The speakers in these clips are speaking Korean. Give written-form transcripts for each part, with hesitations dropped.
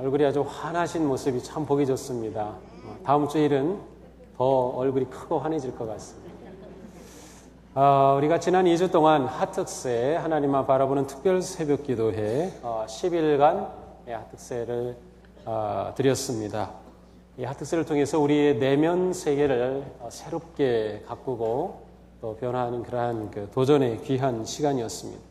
얼굴이 아주 환하신 모습이 참 보기 좋습니다. 다음 주일은 더 얼굴이 크고 환해질 것 같습니다. 우리가 지난 2주 동안 하특세, 하나님만 바라보는 특별 새벽 기도회 10일간 하특세를 드렸습니다. 이 하특세를 통해서 우리의 내면 세계를 새롭게 가꾸고 또 변화하는 그러한 도전의 귀한 시간이었습니다.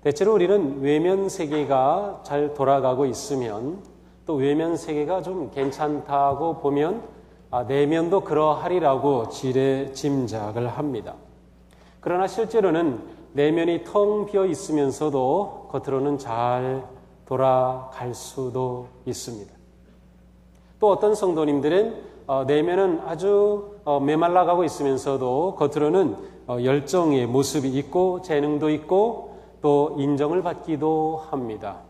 대체로 우리는 외면 세계가 잘 돌아가고 있으면 또 외면 세계가 좀 괜찮다고 보면 내면도 그러하리라고 짐작을 합니다. 그러나 실제로는 내면이 텅 비어 있으면서도 겉으로는 잘 돌아갈 수도 있습니다. 또 어떤 성도님들은 내면은 아주 메말라가고 있으면서도 겉으로는 열정의 모습이 있고 재능도 있고 또 인정을 받기도 합니다.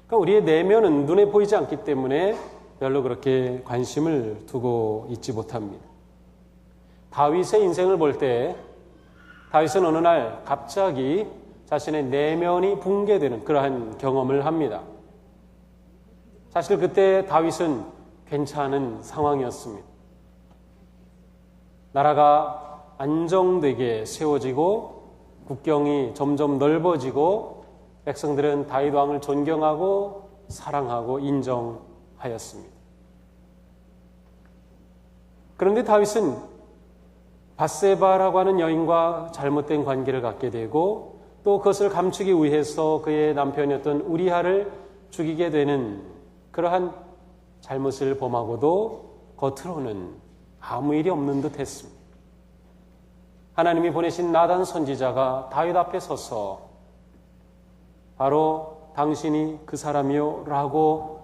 그러니까 우리의 내면은 눈에 보이지 않기 때문에 별로 그렇게 관심을 두고 있지 못합니다. 다윗의 인생을 볼 때 다윗은 어느 날 갑자기 자신의 내면이 붕괴되는 그러한 경험을 합니다. 사실 그때 다윗은 괜찮은 상황이었습니다. 나라가 안정되게 세워지고 국경이 점점 넓어지고 백성들은 다윗 왕을 존경하고 사랑하고 인정하였습니다. 그런데 다윗은 밧세바라고 하는 여인과 잘못된 관계를 갖게 되고 또 그것을 감추기 위해서 그의 남편이었던 우리아를 죽이게 되는 그러한 잘못을 범하고도 겉으로는 아무 일이 없는 듯 했습니다. 하나님이 보내신 나단 선지자가 다윗 앞에 서서 바로 당신이 그 사람이요 라고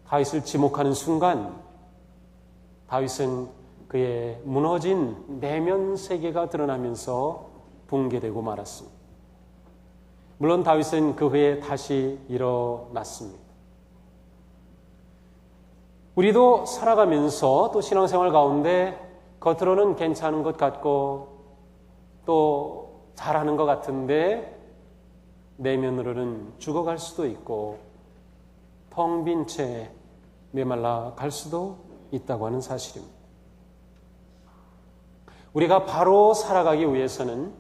다윗을 지목하는 순간 다윗은 그의 무너진 내면 세계가 드러나면서 붕괴되고 말았습니다. 물론 다윗은 그 후에 다시 일어났습니다. 우리도 살아가면서 또 신앙생활 가운데 겉으로는 괜찮은 것 같고 또 잘하는 것 같은데 내면으로는 죽어갈 수도 있고 텅 빈 채 메말라 갈 수도 있다고 하는 사실입니다. 우리가 바로 살아가기 위해서는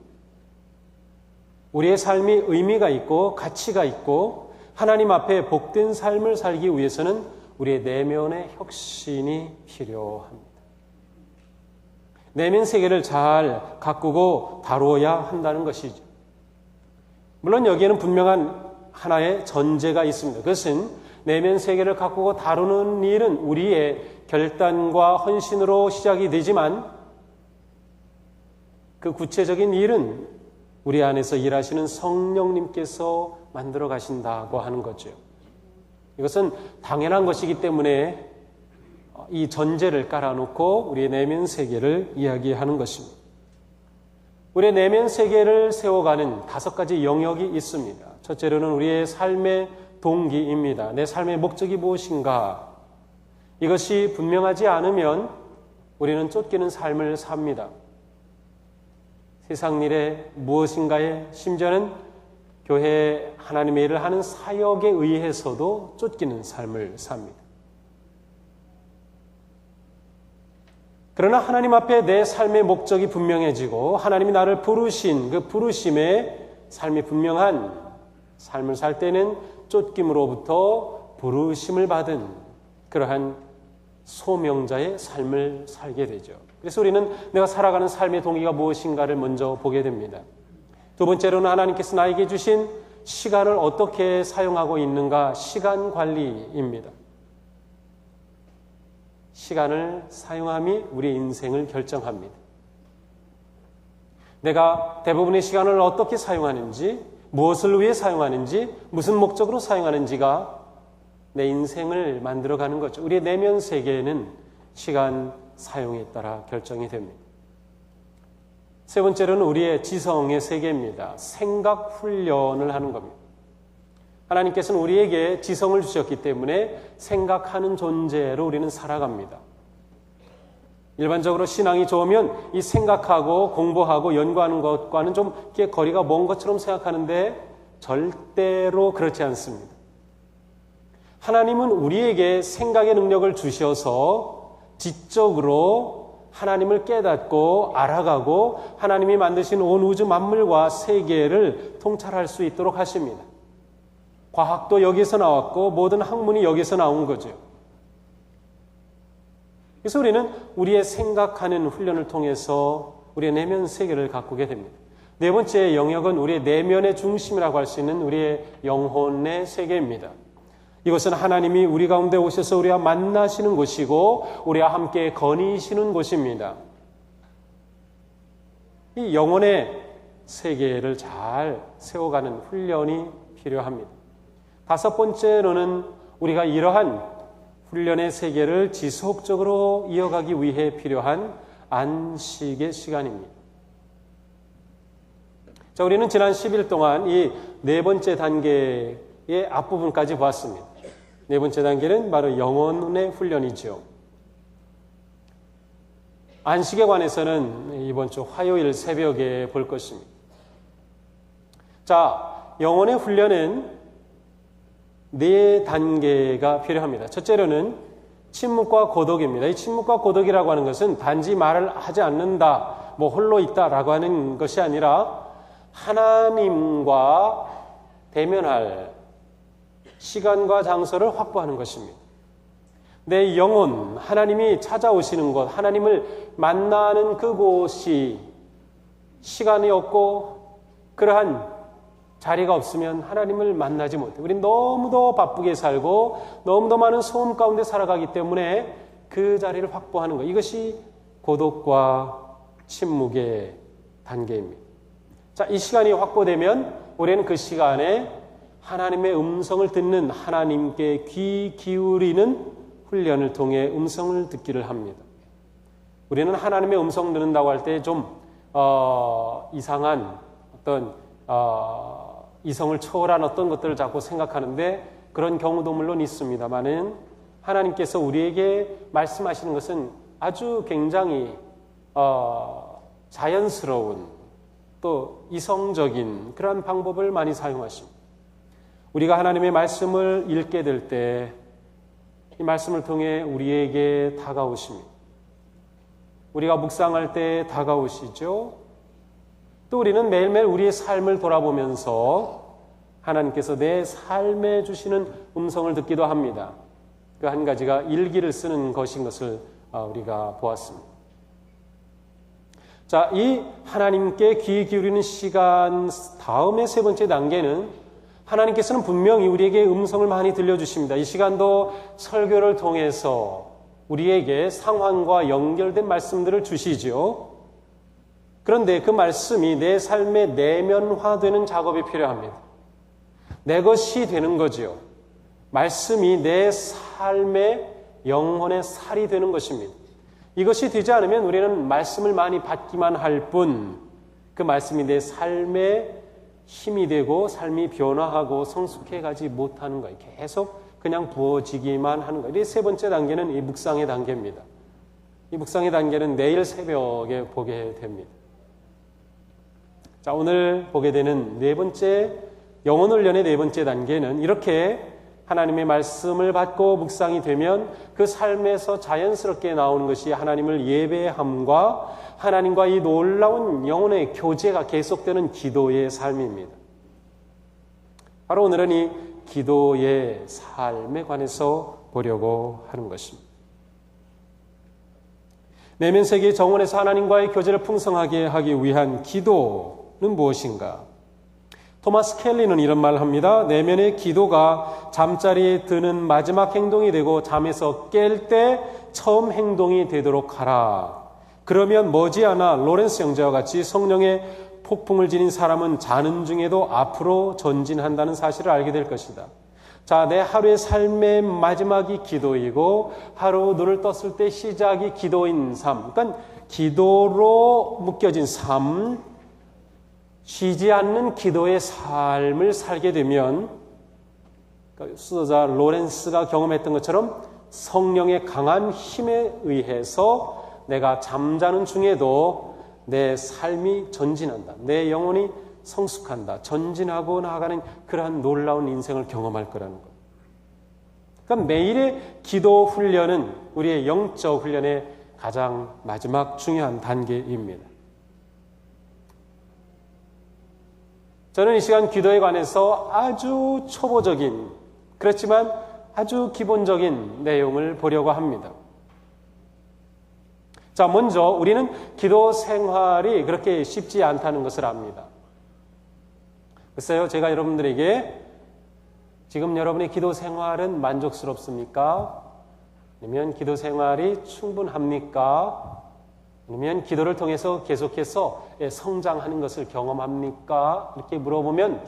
우리의 삶이 의미가 있고 가치가 있고 하나님 앞에 복된 삶을 살기 위해서는 우리의 내면의 혁신이 필요합니다. 내면 세계를 잘 가꾸고 다루어야 한다는 것이죠. 물론 여기에는 분명한 하나의 전제가 있습니다. 그것은 내면 세계를 가꾸고 다루는 일은 우리의 결단과 헌신으로 시작이 되지만 그 구체적인 일은 우리 안에서 일하시는 성령님께서 만들어 가신다고 하는 거죠. 이것은 당연한 것이기 때문에 이 전제를 깔아놓고 우리의 내면 세계를 이야기하는 것입니다. 우리의 내면 세계를 세워가는 5가지 영역이 있습니다. 첫째로는 우리의 삶의 동기입니다. 내 삶의 목적이 무엇인가? 이것이 분명하지 않으면 우리는 쫓기는 삶을 삽니다. 세상 일에 무엇인가에 심지어는 교회 하나님의 일을 하는 사역에 의해서도 쫓기는 삶을 삽니다. 그러나 하나님 앞에 내 삶의 목적이 분명해지고 하나님이 나를 부르신 그 부르심의 삶이 분명한 삶을 살 때는 쫓김으로부터 부르심을 받은 그러한 소명자의 삶을 살게 되죠. 그래서 우리는 내가 살아가는 삶의 동기가 무엇인가를 먼저 보게 됩니다. 두 번째로는 하나님께서 나에게 주신 시간을 어떻게 사용하고 있는가, 시간 관리입니다. 시간을 사용함이 우리 인생을 결정합니다. 내가 대부분의 시간을 어떻게 사용하는지, 무엇을 위해 사용하는지, 무슨 목적으로 사용하는지가 내 인생을 만들어가는 거죠. 우리의 내면 세계에는 시간 사용에 따라 결정이 됩니다. 세 번째로는 우리의 지성의 세계입니다. 생각 훈련을 하는 겁니다. 하나님께서는 우리에게 지성을 주셨기 때문에 생각하는 존재로 우리는 살아갑니다. 일반적으로 신앙이 좋으면 이 생각하고 공부하고 연구하는 것과는 좀 이렇게 거리가 먼 것처럼 생각하는데 절대로 그렇지 않습니다. 하나님은 우리에게 생각의 능력을 주셔서 지적으로 하나님을 깨닫고 알아가고 하나님이 만드신 온 우주 만물과 세계를 통찰할 수 있도록 하십니다. 과학도 여기서 나왔고 모든 학문이 여기서 나온 거죠. 그래서 우리는 우리의 생각하는 훈련을 통해서 우리의 내면 세계를 가꾸게 됩니다. 네 번째 영역은 우리의 내면의 중심이라고 할 수 있는 우리의 영혼의 세계입니다. 이것은 하나님이 우리 가운데 오셔서 우리와 만나시는 곳이고 우리와 함께 거니시는 곳입니다. 이 영혼의 세계를 잘 세워가는 훈련이 필요합니다. 다섯 번째로는 우리가 이러한 훈련의 세계를 지속적으로 이어가기 위해 필요한 안식의 시간입니다. 자, 우리는 지난 10일 동안 이 네 번째 단계의 앞부분까지 보았습니다. 네 번째 단계는 바로 영혼의 훈련이죠. 안식에 관해서는 이번 주 화요일 새벽에 볼 것입니다. 자, 영혼의 훈련은 네 단계가 필요합니다. 첫째로는 침묵과 고독입니다. 이 침묵과 고독이라고 하는 것은 단지 말을 하지 않는다, 홀로 있다라고 하는 것이 아니라 하나님과 대면할 시간과 장소를 확보하는 것입니다. 내 영혼, 하나님이 찾아오시는 곳, 하나님을 만나는 그곳이 시간이 없고 그러한 자리가 없으면 하나님을 만나지 못해요. 우린 너무도 바쁘게 살고 너무도 많은 소음 가운데 살아가기 때문에 그 자리를 확보하는 것, 이것이 고독과 침묵의 단계입니다. 자, 이 시간이 확보되면 우리는 그 시간에 하나님의 음성을 듣는, 하나님께 귀 기울이는 훈련을 통해 음성을 듣기를 합니다. 우리는 하나님의 음성 듣는다고 할 때 좀 이상한 어떤 이성을 초월한 어떤 것들을 자꾸 생각하는데 그런 경우도 물론 있습니다만은 하나님께서 우리에게 말씀하시는 것은 아주 굉장히 자연스러운 또 이성적인 그러한 방법을 많이 사용하십니다. 우리가 하나님의 말씀을 읽게 될 때 이 말씀을 통해 우리에게 다가오십니다. 우리가 묵상할 때 다가오시죠. 또 우리는 매일매일 우리의 삶을 돌아보면서 하나님께서 내 삶에 주시는 음성을 듣기도 합니다. 그 한 가지가 일기를 쓰는 것인 것을 우리가 보았습니다. 자, 이 하나님께 귀 기울이는 시간 다음의 세 번째 단계는 하나님께서는 분명히 우리에게 음성을 많이 들려주십니다. 이 시간도 설교를 통해서 우리에게 상황과 연결된 말씀들을 주시죠. 그런데 그 말씀이 내 삶에 내면화되는 작업이 필요합니다. 내 것이 되는 거지요. 말씀이 내 삶의 영혼의 살이 되는 것입니다. 이것이 되지 않으면 우리는 말씀을 많이 받기만 할 뿐 그 말씀이 내 삶의 힘이 되고 삶이 변화하고 성숙해가지 못하는 거예요. 계속 그냥 부어지기만 하는 거예요. 이 세 번째 단계는 이 묵상의 단계입니다. 이 묵상의 단계는 내일 새벽에 보게 됩니다. 자, 오늘 보게 되는 네 번째 영혼 훈련의 네 번째 단계는 이렇게 하나님의 말씀을 받고 묵상이 되면 그 삶에서 자연스럽게 나오는 것이 하나님을 예배함과 하나님과 이 놀라운 영혼의 교제가 계속되는 기도의 삶입니다. 바로 오늘은 이 기도의 삶에 관해서 보려고 하는 것입니다. 내면 세계 정원에서 하나님과의 교제를 풍성하게 하기 위한 기도는 무엇인가? 토마스 켈리는 이런 말을 합니다. 내면의 기도가 잠자리에 드는 마지막 행동이 되고 잠에서 깰 때 처음 행동이 되도록 하라. 그러면 머지않아 로렌스 형제와 같이 성령의 폭풍을 지닌 사람은 자는 중에도 앞으로 전진한다는 사실을 알게 될 것이다. 자, 내 하루의 삶의 마지막이 기도이고 하루 눈을 떴을 때 시작이 기도인 삶. 그러니까 기도로 묶여진 삶, 쉬지 않는 기도의 삶을 살게 되면 수도자 로렌스가 경험했던 것처럼 성령의 강한 힘에 의해서 내가 잠자는 중에도 내 삶이 전진한다. 내 영혼이 성숙한다. 전진하고 나아가는 그러한 놀라운 인생을 경험할 거라는 것. 그러니까 매일의 기도 훈련은 우리의 영적 훈련의 가장 마지막 중요한 단계입니다. 저는 이 시간 기도에 관해서 아주 초보적인, 그렇지만 아주 기본적인 내용을 보려고 합니다. 자, 먼저 우리는 기도 생활이 그렇게 쉽지 않다는 것을 압니다. 글쎄요, 제가 여러분들에게 지금 여러분의 기도 생활은 만족스럽습니까? 아니면 기도 생활이 충분합니까? 아니면 기도를 통해서 계속해서 성장하는 것을 경험합니까? 이렇게 물어보면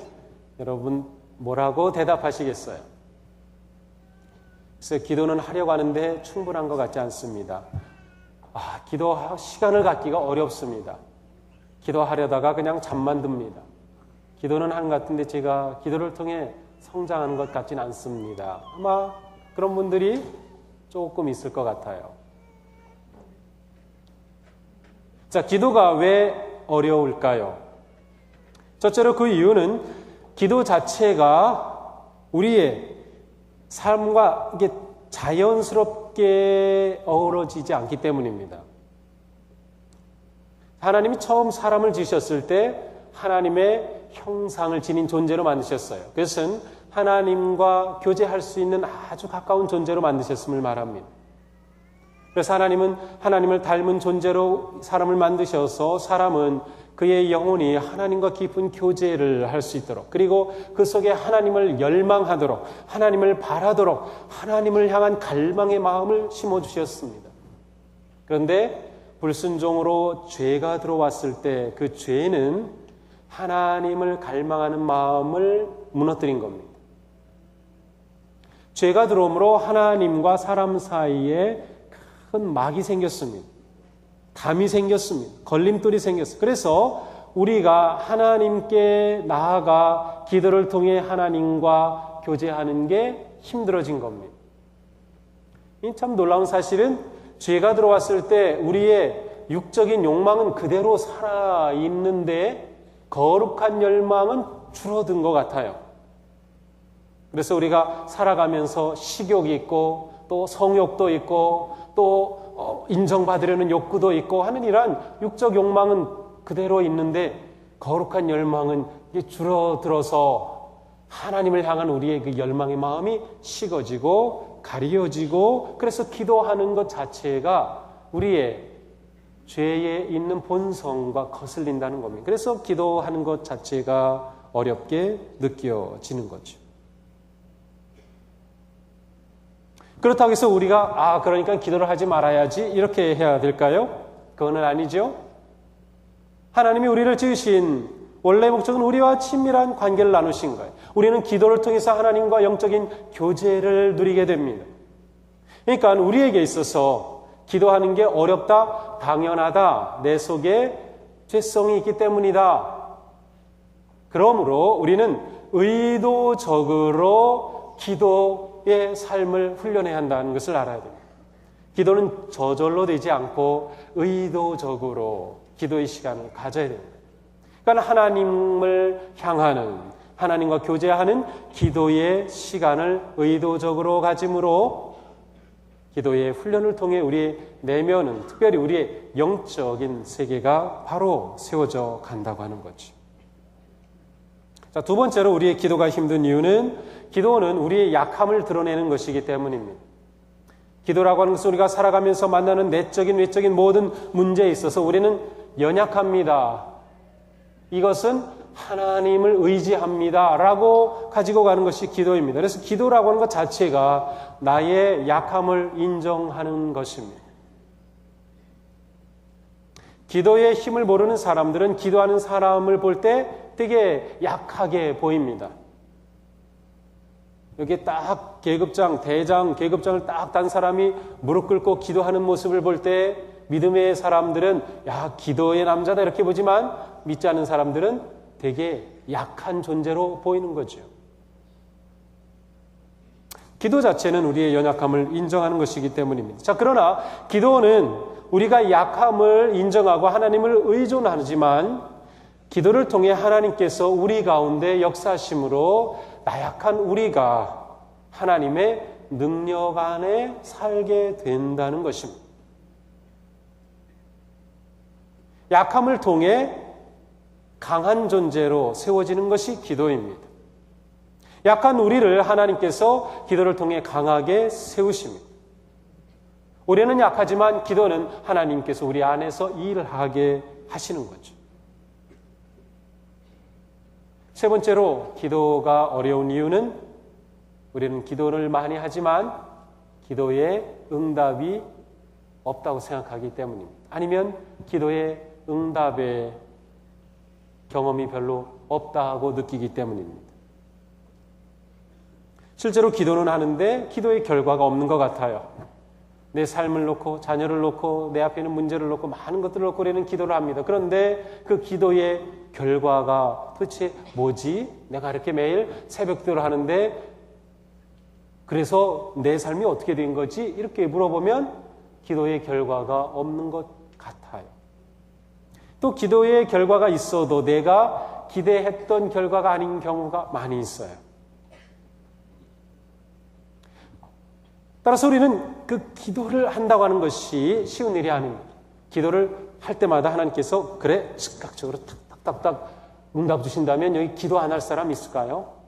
여러분 뭐라고 대답하시겠어요? 그래서 기도는 하려고 하는데 충분한 것 같지 않습니다. 기도 시간을 갖기가 어렵습니다. 기도하려다가 그냥 잠만 듭니다. 기도는 하는 것 같은데 제가 기도를 통해 성장하는 것 같지는 않습니다. 아마 그런 분들이 조금 있을 것 같아요. 자, 기도가 왜 어려울까요? 첫째로 그 이유는 기도 자체가 우리의 삶과 이게 자연스럽게 어우러지지 않기 때문입니다. 하나님이 처음 사람을 지으셨을 때 하나님의 형상을 지닌 존재로 만드셨어요. 그것은 하나님과 교제할 수 있는 아주 가까운 존재로 만드셨음을 말합니다. 그래서 하나님은 하나님을 닮은 존재로 사람을 만드셔서 사람은 그의 영혼이 하나님과 깊은 교제를 할 수 있도록, 그리고 그 속에 하나님을 열망하도록, 하나님을 바라도록, 하나님을 향한 갈망의 마음을 심어주셨습니다. 그런데 불순종으로 죄가 들어왔을 때 그 죄는 하나님을 갈망하는 마음을 무너뜨린 겁니다. 죄가 들어옴으로 하나님과 사람 사이에 큰 막이 생겼습니다. 담이 생겼습니다. 걸림돌이 생겼습니다. 그래서 우리가 하나님께 나아가 기도를 통해 하나님과 교제하는 게 힘들어진 겁니다. 이 참 놀라운 사실은 죄가 들어왔을 때 우리의 육적인 욕망은 그대로 살아있는데 거룩한 열망은 줄어든 것 같아요. 그래서 우리가 살아가면서 식욕이 있고 또 성욕도 있고 또 인정받으려는 욕구도 있고 하는 이러한 육적 욕망은 그대로 있는데 거룩한 열망은 줄어들어서 하나님을 향한 우리의 그 열망의 마음이 식어지고 가려지고, 그래서 기도하는 것 자체가 우리의 죄에 있는 본성과 거슬린다는 겁니다. 그래서 기도하는 것 자체가 어렵게 느껴지는 거죠. 그렇다고 해서 우리가 그러니까 기도를 하지 말아야지 이렇게 해야 될까요? 그건 아니죠. 하나님이 우리를 지으신 원래 목적은 우리와 친밀한 관계를 나누신 거예요. 우리는 기도를 통해서 하나님과 영적인 교제를 누리게 됩니다. 그러니까 우리에게 있어서 기도하는 게 어렵다, 당연하다, 내 속에 죄성이 있기 때문이다. 그러므로 우리는 의도적으로 기도의 삶을 훈련해야 한다는 것을 알아야 됩니다. 기도는 저절로 되지 않고 의도적으로 기도의 시간을 가져야 됩니다. 그러니까 하나님을 향하는, 하나님과 교제하는 기도의 시간을 의도적으로 가짐으로 기도의 훈련을 통해 우리의 내면은, 특별히 우리의 영적인 세계가 바로 세워져 간다고 하는 거죠. 자, 두 번째로 우리의 기도가 힘든 이유는 기도는 우리의 약함을 드러내는 것이기 때문입니다. 기도라고 하는 것은 우리가 살아가면서 만나는 내적인, 외적인 모든 문제에 있어서 우리는 연약합니다. 이것은 하나님을 의지합니다 라고 가지고 가는 것이 기도입니다. 그래서 기도라고 하는 것 자체가 나의 약함을 인정하는 것입니다. 기도의 힘을 모르는 사람들은 기도하는 사람을 볼 때 되게 약하게 보입니다. 여기 딱 계급장을 딱 단 사람이 무릎 꿇고 기도하는 모습을 볼 때 믿음의 사람들은 기도의 남자다 이렇게 보지만 믿지 않는 사람들은 되게 약한 존재로 보이는 거죠. 기도 자체는 우리의 연약함을 인정하는 것이기 때문입니다. 자, 그러나 기도는 우리가 약함을 인정하고 하나님을 의존하지만 기도를 통해 하나님께서 우리 가운데 역사하심으로 나약한 우리가 하나님의 능력 안에 살게 된다는 것입니다. 약함을 통해 강한 존재로 세워지는 것이 기도입니다. 약한 우리를 하나님께서 기도를 통해 강하게 세우십니다. 우리는 약하지만 기도는 하나님께서 우리 안에서 일을 하게 하시는 거죠. 세 번째로 기도가 어려운 이유는 우리는 기도를 많이 하지만 기도에 응답이 없다고 생각하기 때문입니다. 아니면 기도에 응답의 경험이 별로 없다고 느끼기 때문입니다. 실제로 기도는 하는데 기도의 결과가 없는 것 같아요. 내 삶을 놓고 자녀를 놓고 내 앞에 있는 문제를 놓고 많은 것들을 놓고 우리는 기도를 합니다. 그런데 그 기도의 결과가 도대체 뭐지? 내가 이렇게 매일 새벽기도를 하는데 그래서 내 삶이 어떻게 된 거지? 이렇게 물어보면 기도의 결과가 없는 것 같아요. 또 기도의 결과가 있어도 내가 기대했던 결과가 아닌 경우가 많이 있어요. 따라서 우리는 그 기도를 한다고 하는 것이 쉬운 일이 아닙니다. 기도를 할 때마다 하나님께서 그래 즉각적으로 탁탁탁탁 응답 주신다면 여기 기도 안 할 사람 있을까요?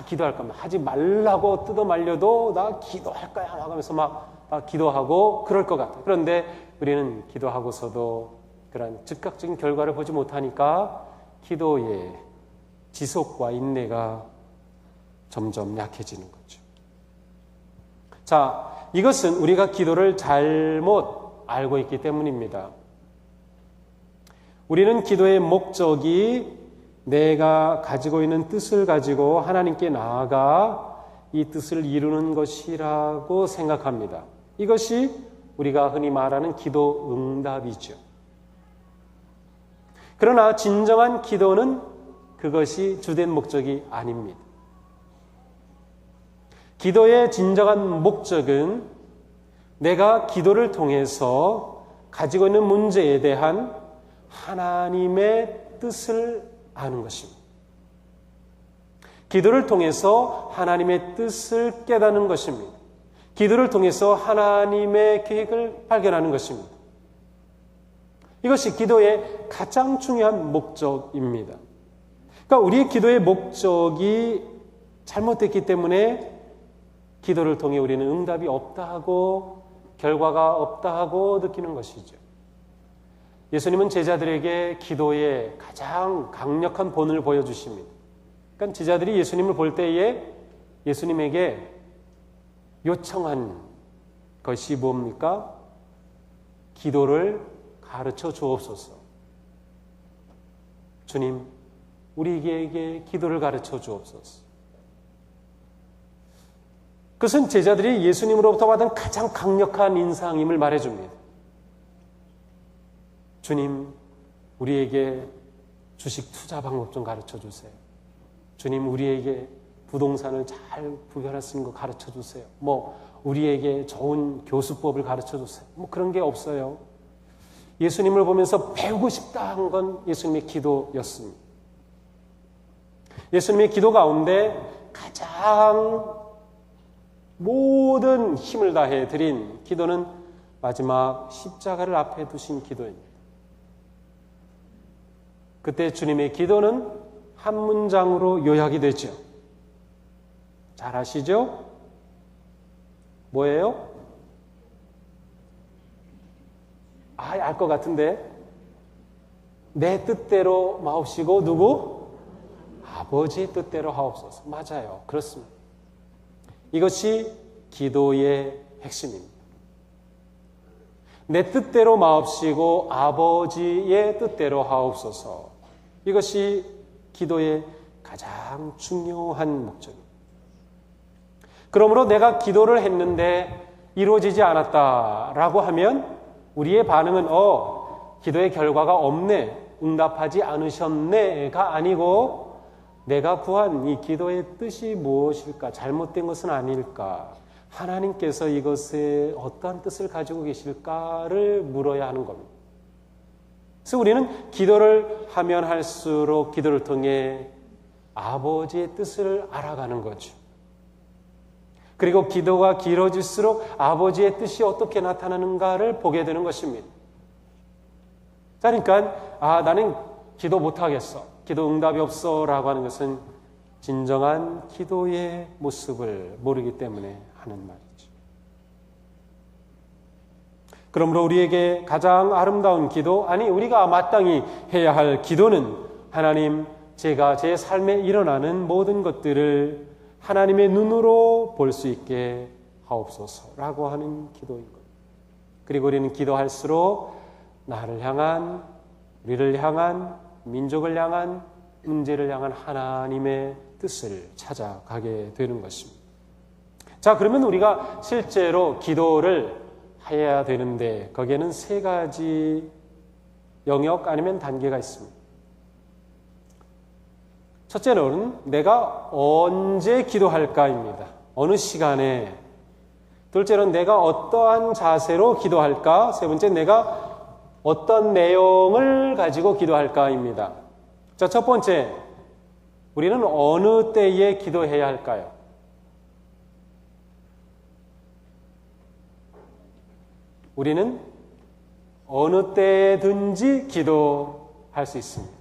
기도할 거면 하지 말라고 뜯어 말려도 나 기도할 거야 하면서 막 기도하고 그럴 것 같아요. 그런데 우리는 기도하고서도 그런 즉각적인 결과를 보지 못하니까 기도의 지속과 인내가 점점 약해지는 거죠. 자, 이것은 우리가 기도를 잘못 알고 있기 때문입니다. 우리는 기도의 목적이 내가 가지고 있는 뜻을 가지고 하나님께 나아가 이 뜻을 이루는 것이라고 생각합니다. 이것이 우리가 흔히 말하는 기도 응답이죠. 그러나 진정한 기도는 그것이 주된 목적이 아닙니다. 기도의 진정한 목적은 내가 기도를 통해서 가지고 있는 문제에 대한 하나님의 뜻을 아는 것입니다. 기도를 통해서 하나님의 뜻을 깨닫는 것입니다. 기도를 통해서 하나님의 계획을 발견하는 것입니다. 이것이 기도의 가장 중요한 목적입니다. 그러니까 우리의 기도의 목적이 잘못됐기 때문에 기도를 통해 우리는 응답이 없다 하고 결과가 없다 하고 느끼는 것이죠. 예수님은 제자들에게 기도의 가장 강력한 본을 보여주십니다. 그러니까 제자들이 예수님을 볼 때에 예수님에게 요청한 것이 뭡니까? 기도를 가르쳐 주옵소서. 주님, 우리에게 기도를 가르쳐 주옵소서. 그것은 제자들이 예수님으로부터 받은 가장 강력한 인상임을 말해줍니다. 주님, 우리에게 주식 투자 방법 좀 가르쳐 주세요. 주님, 우리에게 부동산을 잘 구별할 수 있는 거 가르쳐 주세요. 우리에게 좋은 교수법을 가르쳐 주세요. 그런 게 없어요. 예수님을 보면서 배우고 싶다 한 건 예수님의 기도였습니다. 예수님의 기도 가운데 가장 모든 힘을 다해 드린 기도는 마지막 십자가를 앞에 두신 기도입니다. 그때 주님의 기도는 한 문장으로 요약이 되죠. 잘 아시죠? 뭐예요? 알 것 같은데. 내 뜻대로 마옵시고 누구? 아버지의 뜻대로 하옵소서. 맞아요. 그렇습니다. 이것이 기도의 핵심입니다. 내 뜻대로 마옵시고 아버지의 뜻대로 하옵소서. 이것이 기도의 가장 중요한 목적입니다. 그러므로 내가 기도를 했는데 이루어지지 않았다라고 하면 우리의 반응은 기도의 결과가 없네, 응답하지 않으셨네가 아니고 내가 구한 이 기도의 뜻이 무엇일까? 잘못된 것은 아닐까? 하나님께서 이것에 어떠한 뜻을 가지고 계실까를 물어야 하는 겁니다. 그래서 우리는 기도를 하면 할수록 기도를 통해 아버지의 뜻을 알아가는 거죠. 그리고 기도가 길어질수록 아버지의 뜻이 어떻게 나타나는가를 보게 되는 것입니다. 그러니까 나는 기도 못하겠어, 기도 응답이 없어 라고 하는 것은 진정한 기도의 모습을 모르기 때문에 하는 말이죠. 그러므로 우리에게 가장 아름다운 기도, 아니 우리가 마땅히 해야 할 기도는 하나님, 제가 제 삶에 일어나는 모든 것들을 하나님의 눈으로 볼 수 있게 하옵소서라고 하는 기도인 것. 그리고 우리는 기도할수록 나를 향한, 우리를 향한, 민족을 향한, 문제를 향한 하나님의 뜻을 찾아가게 되는 것입니다. 자, 그러면 우리가 실제로 기도를 해야 되는데 거기에는 세 가지 영역 아니면 단계가 있습니다. 첫째는 내가 언제 기도할까입니다. 어느 시간에. 둘째는 내가 어떠한 자세로 기도할까. 세 번째, 내가 어떤 내용을 가지고 기도할까입니다. 자, 첫 번째, 우리는 어느 때에 기도해야 할까요? 우리는 어느 때든지 기도할 수 있습니다.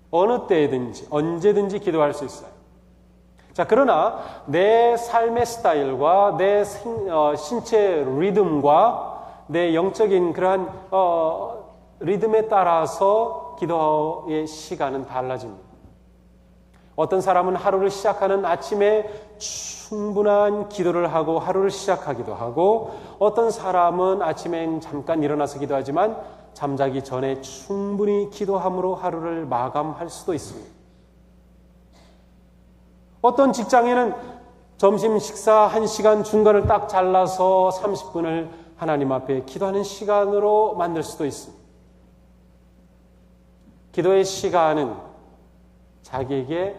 어느 때든지, 언제든지 기도할 수 있어요. 자, 그러나 내 삶의 스타일과 내 신체 리듬과 내 영적인 그러한 리듬에 따라서 기도의 시간은 달라집니다. 어떤 사람은 하루를 시작하는 아침에 충분한 기도를 하고 하루를 시작하기도 하고, 어떤 사람은 아침엔 잠깐 일어나서 기도하지만 잠자기 전에 충분히 기도함으로 하루를 마감할 수도 있습니다. 어떤 직장에는 점심 식사 1시간 중간을 딱 잘라서 30분을 하나님 앞에 기도하는 시간으로 만들 수도 있습니다. 기도의 시간은 자기에게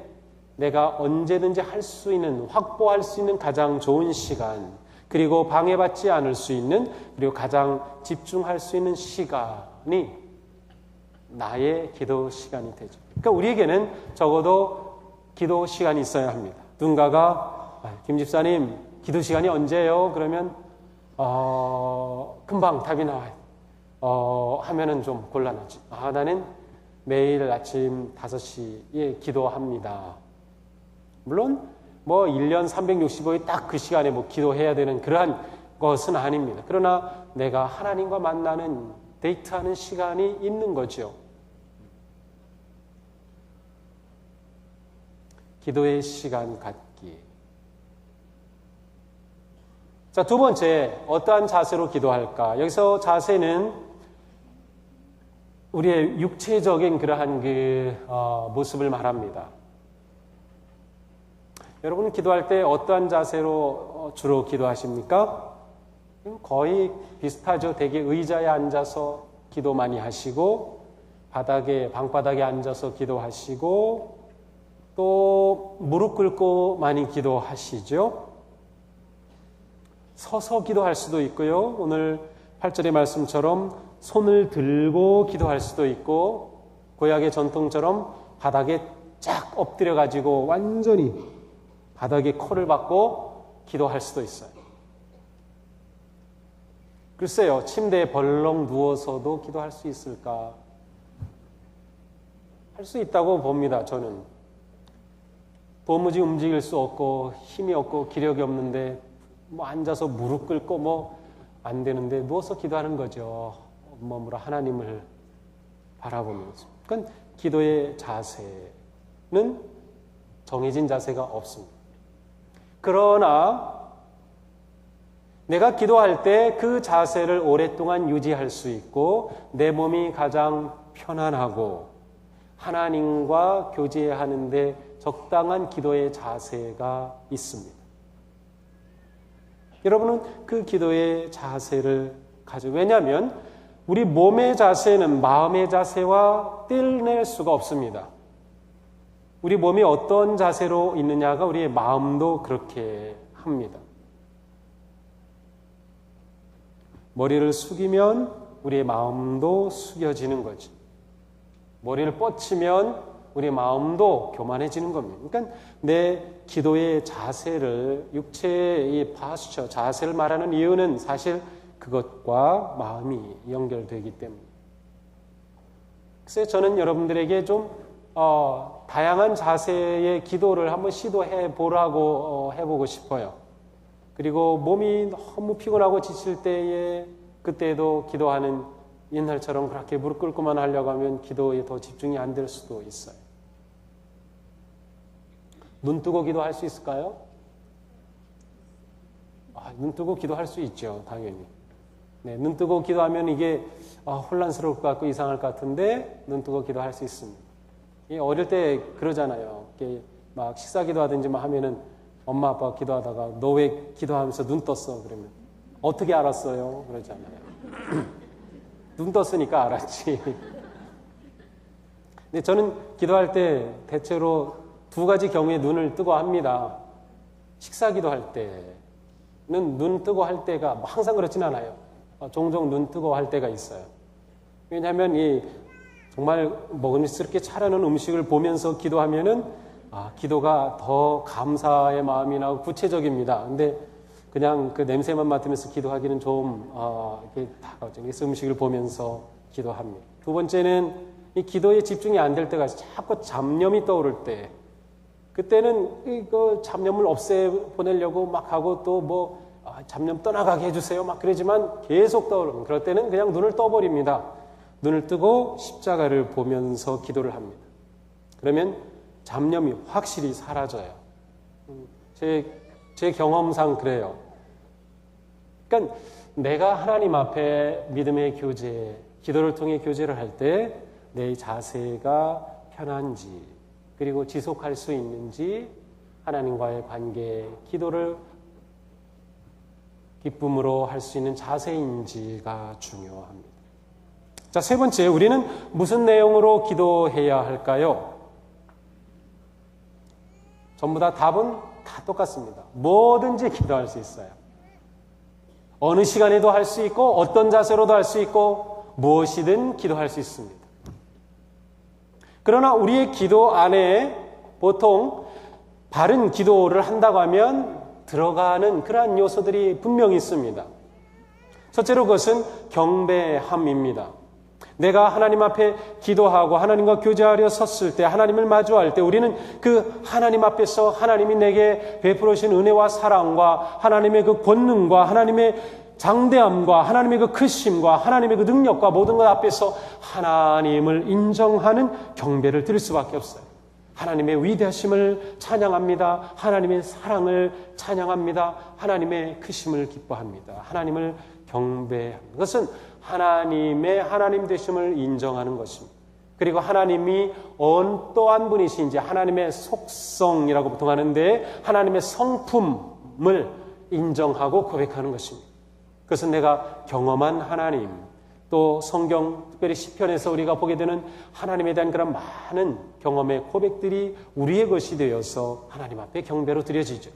내가 언제든지 할 수 있는, 확보할 수 있는 가장 좋은 시간, 그리고 방해받지 않을 수 있는, 그리고 가장 집중할 수 있는 시간이 나의 기도 시간이 되죠. 그러니까 우리에게는 적어도 기도 시간이 있어야 합니다. 누군가가 김 집사님 기도 시간이 언제예요? 그러면 금방 답이 나와요. 하면은 좀 곤란하지. 나는 매일 아침 5시에 기도합니다. 물론 1년 365일 딱 그 시간에 기도해야 되는 그러한 것은 아닙니다. 그러나 내가 하나님과 만나는, 데이트하는 시간이 있는 거죠. 기도의 시간 갖기. 자, 두 번째, 어떠한 자세로 기도할까? 여기서 자세는 우리의 육체적인 그러한 모습을 말합니다. 여러분 기도할 때 어떠한 자세로 주로 기도하십니까? 거의 비슷하죠. 대개 의자에 앉아서 기도 많이 하시고, 방바닥에 앉아서 기도하시고, 또 무릎 꿇고 많이 기도하시죠. 서서 기도할 수도 있고요. 오늘 8절의 말씀처럼 손을 들고 기도할 수도 있고, 구약의 전통처럼 바닥에 쫙 엎드려 가지고 완전히 바닥에 코를 박고 기도할 수도 있어요. 글쎄요, 침대에 벌렁 누워서도 기도할 수 있을까? 할 수 있다고 봅니다, 저는. 도무지 움직일 수 없고 힘이 없고 기력이 없는데 앉아서 무릎 꿇고 안 되는데 누워서 기도하는 거죠. 온몸으로 하나님을 바라보면서. 그러니까 기도의 자세는 정해진 자세가 없습니다. 그러나 내가 기도할 때 그 자세를 오랫동안 유지할 수 있고 내 몸이 가장 편안하고 하나님과 교제하는데 적당한 기도의 자세가 있습니다. 여러분은 그 기도의 자세를 왜냐하면 우리 몸의 자세는 마음의 자세와 뗄낼 수가 없습니다. 우리 몸이 어떤 자세로 있느냐가 우리의 마음도 그렇게 합니다. 머리를 숙이면 우리의 마음도 숙여지는 거지. 머리를 뻗치면 우리의 마음도 교만해지는 겁니다. 그러니까 내 기도의 자세를, 육체의 파스처, 자세를 말하는 이유는 사실 그것과 마음이 연결되기 때문에. 그래서 저는 여러분들에게 좀 다양한 자세의 기도를 한번 시도해 보라고 해보고 싶어요. 그리고 몸이 너무 피곤하고 지칠 때에 그때도 기도하는 옛날처럼 그렇게 무릎 꿇고만 하려고 하면 기도에 더 집중이 안 될 수도 있어요. 눈 뜨고 기도할 수 있을까요? 눈 뜨고 기도할 수 있죠, 당연히. 네, 눈 뜨고 기도하면 이게 혼란스러울 것 같고 이상할 것 같은데 눈 뜨고 기도할 수 있습니다. 어릴 때 그러잖아요. 막 식사 기도하든지 막 하면은 엄마 아빠가 기도하다가 너 왜 기도하면서 눈 떴어? 그러면 어떻게 알았어요? 그러잖아요. 눈 떴으니까 알았지. 근데 저는 기도할 때 대체로 두 가지 경우에 눈을 뜨고 합니다. 식사 기도할 때는 눈 뜨고 할 때가 항상 그렇진 않아요. 종종 눈 뜨고 할 때가 있어요. 왜냐하면 정말 먹음직스럽게 차려놓은 음식을 보면서 기도하면은 기도가 더 감사의 마음이 나고 구체적입니다. 근데 그냥 그 냄새만 맡으면서 기도하기는 좀 이렇게 다가오죠. 그래서 음식을 보면서 기도합니다. 두 번째는 이 기도에 집중이 안 될 때가 자꾸 잡념이 떠오를 때, 그때는 그 잡념을 없애보내려고 막 하고 또 잡념 떠나가게 해주세요 막 그러지만 계속 떠오르면 그럴 때는 그냥 눈을 떠버립니다. 눈을 뜨고 십자가를 보면서 기도를 합니다. 그러면 잡념이 확실히 사라져요. 제 경험상 그래요. 그러니까 내가 하나님 앞에 믿음의 교제, 기도를 통해 교제를 할 때 내 자세가 편한지, 그리고 지속할 수 있는지, 하나님과의 관계, 기도를 기쁨으로 할 수 있는 자세인지가 중요합니다. 자, 세 번째, 우리는 무슨 내용으로 기도해야 할까요? 전부 다 답은 다 똑같습니다. 뭐든지 기도할 수 있어요. 어느 시간에도 할 수 있고 어떤 자세로도 할 수 있고 무엇이든 기도할 수 있습니다. 그러나 우리의 기도 안에 보통 바른 기도를 한다고 하면 들어가는 그러한 요소들이 분명히 있습니다. 첫째로 그것은 경배함입니다. 내가 하나님 앞에 기도하고 하나님과 교제하려 섰을 때, 하나님을 마주할 때 우리는 그 하나님 앞에서 하나님이 내게 베풀어 주신 은혜와 사랑과 하나님의 그 권능과 하나님의 장대함과 하나님의 그 크심과 하나님의 그 능력과 모든 것 앞에서 하나님을 인정하는 경배를 드릴 수밖에 없어요. 하나님의 위대하심을 찬양합니다. 하나님의 사랑을 찬양합니다. 하나님의 크심을 기뻐합니다. 하나님을 경배합니다. 그것은 하나님의 하나님 되심을 인정하는 것입니다. 그리고 하나님이 어떠한 분이신지 하나님의 속성이라고 보통 하는데 하나님의 성품을 인정하고 고백하는 것입니다. 그것은 내가 경험한 하나님, 또 성경 특별히 시편에서 우리가 보게 되는 하나님에 대한 그런 많은 경험의 고백들이 우리의 것이 되어서 하나님 앞에 경배로 드려지죠.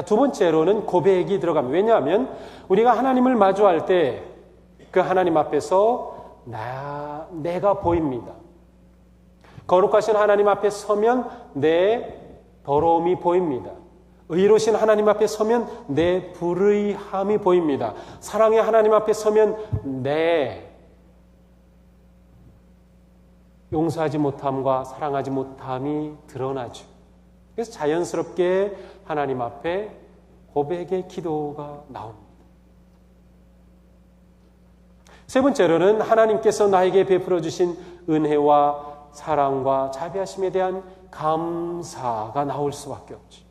두 번째로는 고백이 들어갑니다. 왜냐하면 우리가 하나님을 마주할 때 그 하나님 앞에서 내가 보입니다. 거룩하신 하나님 앞에 서면 내 더러움이 보입니다. 의로우신 하나님 앞에 서면 내 불의함이 보입니다. 사랑의 하나님 앞에 서면 내 용서하지 못함과 사랑하지 못함이 드러나죠. 그래서 자연스럽게 하나님 앞에 고백의 기도가 나옵니다. 세 번째로는 하나님께서 나에게 베풀어 주신 은혜와 사랑과 자비하심에 대한 감사가 나올 수밖에 없죠.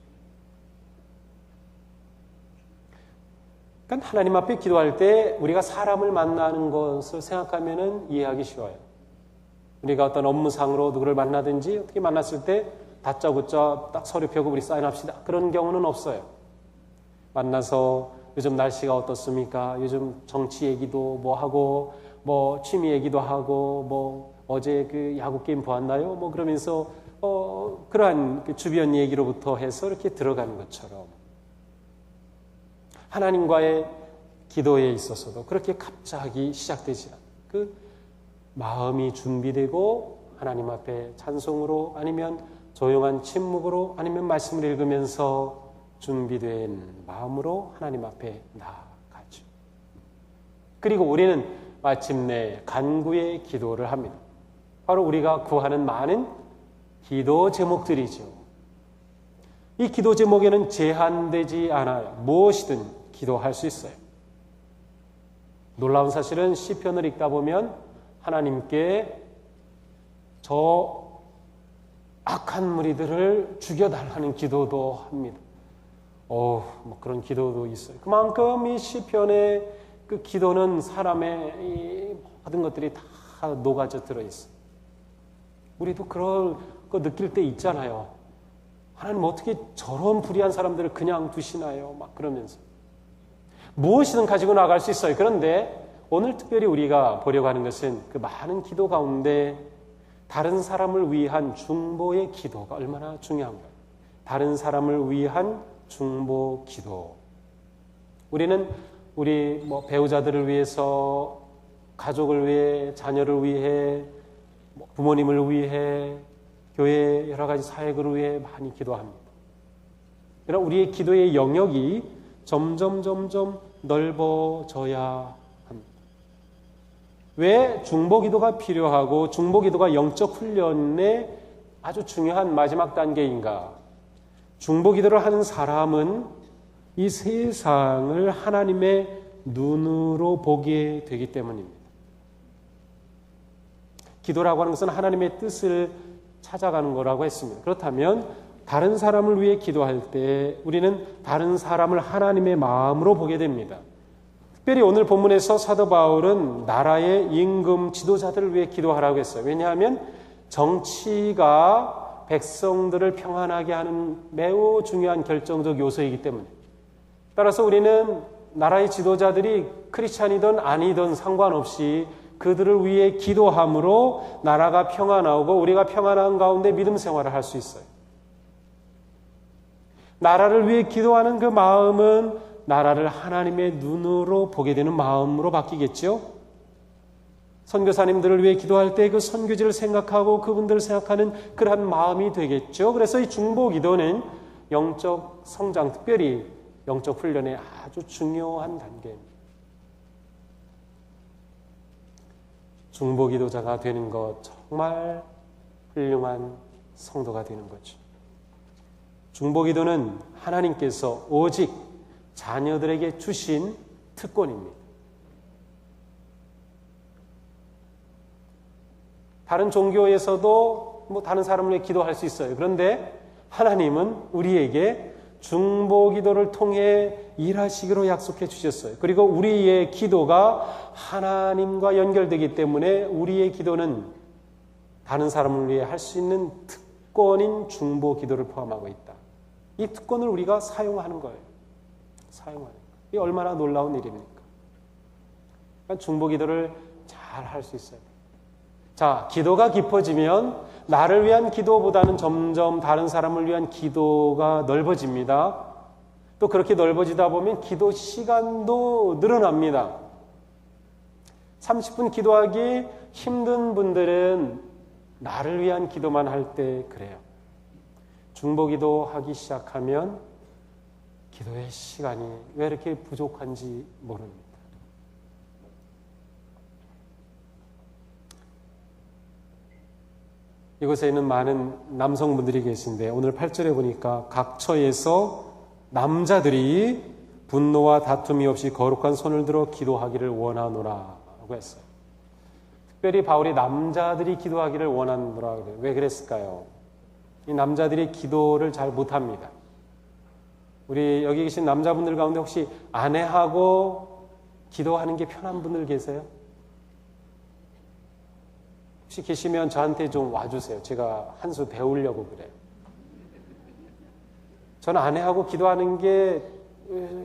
그러니까 하나님 앞에 기도할 때 우리가 사람을 만나는 것을 생각하면 이해하기 쉬워요. 우리가 어떤 업무상으로 누구를 만나든지 어떻게 만났을 때 다짜고짜 딱 서류 펴고 우리 사인합시다. 그런 경우는 없어요. 만나서 요즘 날씨가 어떻습니까? 요즘 정치 얘기도 하고 취미 얘기도 하고 어제 그 야구 게임 보았나요? 그러면서 그러한 그 주변 얘기로부터 해서 이렇게 들어가는 것처럼 하나님과의 기도에 있어서도 그렇게 갑자기 시작되지 않아요. 그 마음이 준비되고 하나님 앞에 찬송으로 아니면 조용한 침묵으로 아니면 말씀을 읽으면서 준비된 마음으로 하나님 앞에 나아가죠. 그리고 우리는 마침내 간구의 기도를 합니다. 바로 우리가 구하는 많은 기도 제목들이죠. 이 기도 제목에는 제한되지 않아요. 무엇이든 기도할 수 있어요. 놀라운 사실은 시편을 읽다 보면 하나님께 저 악한 무리들을 죽여달라는 기도도 합니다. 그런 기도도 있어요. 그만큼 이 시편의 그 기도는 사람의 이 모든 것들이 다 녹아져 들어있어요. 우리도 그런 거 느낄 때 있잖아요. 하나님 어떻게 저런 불의한 사람들을 그냥 두시나요? 막 그러면서. 무엇이든 가지고 나갈 수 있어요. 그런데 오늘 특별히 우리가 보려고 하는 것은 그 많은 기도 가운데 다른 사람을 위한 중보의 기도가 얼마나 중요한가요? 다른 사람을 위한 중보 기도. 우리는 우리 배우자들을 위해서, 가족을 위해, 자녀를 위해, 부모님을 위해, 교회 여러 가지 사역을 위해 많이 기도합니다. 그러나 우리의 기도의 영역이 점점 넓어져야 합니다. 왜 중보기도가 필요하고 중보기도가 영적 훈련의 아주 중요한 마지막 단계인가? 중보기도를 하는 사람은 이 세상을 하나님의 눈으로 보게 되기 때문입니다. 기도라고 하는 것은 하나님의 뜻을 찾아가는 거라고 했습니다. 그렇다면 다른 사람을 위해 기도할 때 우리는 다른 사람을 하나님의 마음으로 보게 됩니다. 특별히 오늘 본문에서 사도 바울은 나라의 임금 지도자들을 위해 기도하라고 했어요. 왜냐하면 정치가 백성들을 평안하게 하는 매우 중요한 결정적 요소이기 때문에. 따라서 우리는 나라의 지도자들이 크리스찬이든 아니든 상관없이 그들을 위해 기도함으로 나라가 평안하고 우리가 평안한 가운데 믿음 생활을 할 수 있어요. 나라를 위해 기도하는 그 마음은 나라를 하나님의 눈으로 보게 되는 마음으로 바뀌겠죠. 선교사님들을 위해 기도할 때 그 선교지를 생각하고 그분들을 생각하는 그러한 마음이 되겠죠. 그래서 이 중보기도는 영적 성장, 특별히 영적 훈련의 아주 중요한 단계입니다. 중보기도자가 되는 것 정말 훌륭한 성도가 되는 거죠. 중보기도는 하나님께서 오직 자녀들에게 주신 특권입니다. 다른 종교에서도 다른 사람을 위해 기도할 수 있어요. 그런데 하나님은 우리에게 중보기도를 통해 일하시기로 약속해 주셨어요. 그리고 우리의 기도가 하나님과 연결되기 때문에 우리의 기도는 다른 사람을 위해 할 수 있는 특권인 중보기도를 포함하고 있다. 이 특권을 우리가 사용하는 거예요. 사용하는 거예요. 이게 얼마나 놀라운 일입니까? 그러니까 중보기도를 잘 할 수 있어요. 자, 기도가 깊어지면 나를 위한 기도보다는 점점 다른 사람을 위한 기도가 넓어집니다. 또 그렇게 넓어지다 보면 기도 시간도 늘어납니다. 30분 기도하기 힘든 분들은 나를 위한 기도만 할 때 그래요. 중보기도 하기 시작하면 기도의 시간이 왜 이렇게 부족한지 모릅니다. 이곳에 있는 많은 남성분들이 계신데 오늘 8절에 보니까 각 처에서 남자들이 분노와 다툼이 없이 거룩한 손을 들어 기도하기를 원하노라고 했어요. 특별히 바울이 남자들이 기도하기를 원하노라 그래요. 왜 그랬을까요? 이 남자들이 기도를 잘 못합니다. 우리 여기 계신 남자분들 가운데 혹시 아내하고 기도하는 게 편한 분들 계세요? 혹시 계시면 저한테 좀 와주세요. 제가 한 수 배우려고 그래요. 저는 아내하고 기도하는 게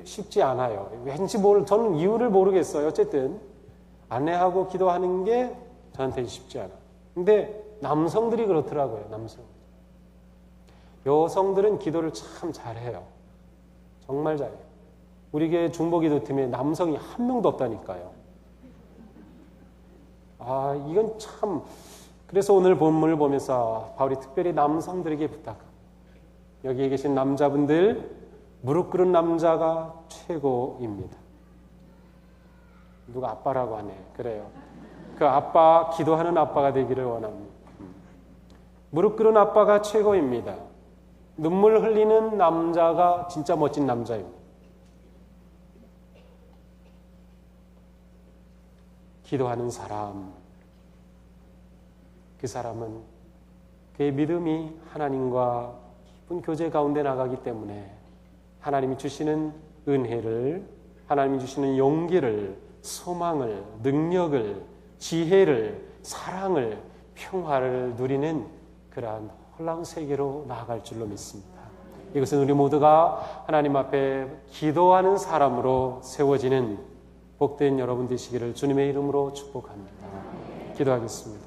쉽지 않아요. 왠지 저는 이유를 모르겠어요. 어쨌든 아내하고 기도하는 게 저한테는 쉽지 않아요. 근데 남성들이 그렇더라고요. 여성들은 기도를 참 잘해요. 정말 잘해요. 우리 교회 중보기도팀에 남성이 한 명도 없다니까요. 이건 참 그래서 오늘 본문을 보면서 바울이 특별히 남성들에게 부탁합니다. 여기에 계신 남자분들, 무릎 꿇은 남자가 최고입니다. 누가 아빠라고 하네. 그래요. 그 아빠, 기도하는 아빠가 되기를 원합니다. 무릎 꿇은 아빠가 최고입니다. 눈물 흘리는 남자가 진짜 멋진 남자입니다. 기도하는 사람, 그 사람은 그의 믿음이 하나님과 깊은 교제 가운데 나가기 때문에 하나님이 주시는 은혜를, 하나님이 주시는 용기를, 소망을, 능력을, 지혜를, 사랑을, 평화를 누리는 그러한 놀라운 세계로 나아갈 줄로 믿습니다. 이것은 우리 모두가 하나님 앞에 기도하는 사람으로 세워지는 복된 여러분 되시기를 주님의 이름으로 축복합니다. 기도하겠습니다.